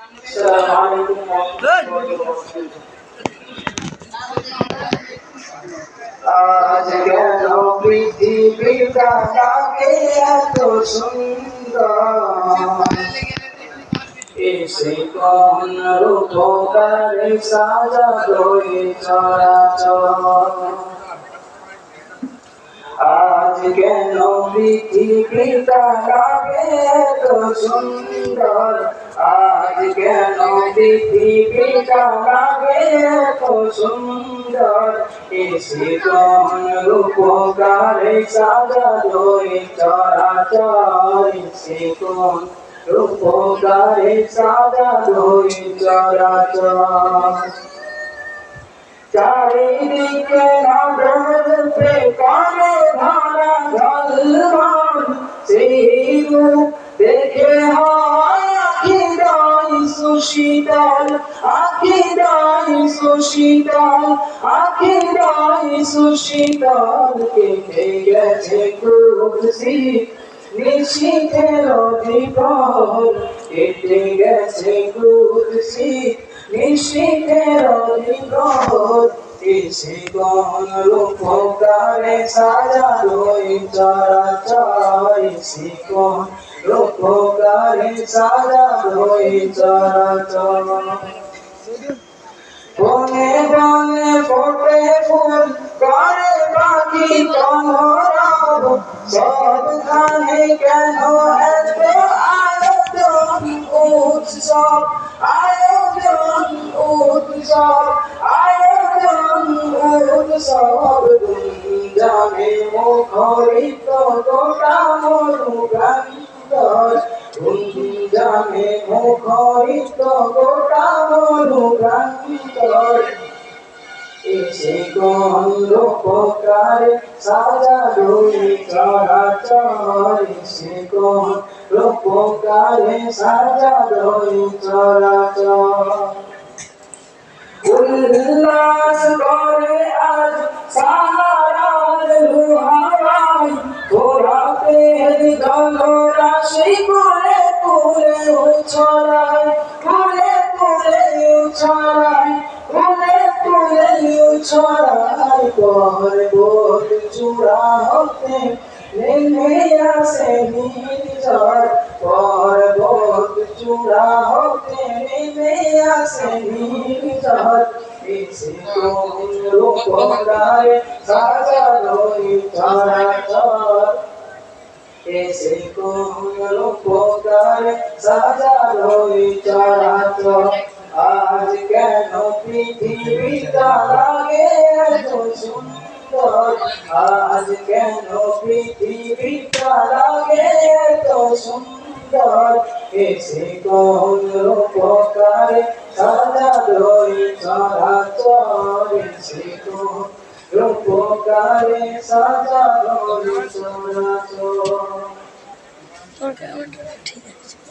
আসসালামু আলাইকুম ওয়া রাহমাতুল্লাহি আজ কেন পৃথিবীটা লাগে এত সুন্দর এসে কোন রূপকারে সাজালো এই চরাচর আজ কেন পৃথিবীটা লাগে এত সুন্দর আজ কেন পৃথিবীটা লাগে এত সুন্দর এসে কোন রূপকারে সাজালো এই চরাচর এসে কোন রূপকারে সাজালো এই চরাচর চারিদিকে নগর প্রেমে ভরা ঝলমল সেই রূপ দেখে হয় আখিরাই সুশীতল আখিরাই সুশীতল আখিরাই সুশীতল কেটে গেছে কুরসি নিশীথের অধিপর কেটে গেছে কুরসি নিশীথের অধিপর এসে কোন রূপকারে সাজালো এই চরাচর এসে কোন রূপকারে সাজালো এই চরাচর বনে বনে ফোটে ফুল করে পাখি কলরব সবখানে কেন এত আয়োজন উৎসব আয়োজন উৎসব আয়োজন উৎসব গুঞ্জনে মুখরিত গোটা মরুপ্রান্তর গুঞ্জনে মুখরিত গোটা মরুপ্রান্তর এসে কোন রূপকারে সাজালো এই চরাচর এসে কোন রূপকারে সাজালো এই চরাচর উল্লাস করে আজ সাহারার রুহাওয়াই ঘোরাতের জলরাশি করে পুরে উছড়ায় পুরে পুরে উছড়ায় পুরে পুরে উছড়ায় পর্বত চূড়া হতে নেমে আসে নির্ঝর পর্বত চূড়া হতে নেমে আসে নির্ঝর এসে কোন রূপকারে সাজালো এই চরাচর এসে কোন রূপকারে সাজালো এই চরাচর আজ কেন পৃথিবীটা লাগে এত সুন্দর আজ কেন পৃথিবীটা লাগে এত সুন্দর এসে কোন রূপকারে সাজালো এই চরাচর এসে কোন রূপকারে সাজালো এই চরাচর ঠিক আছে।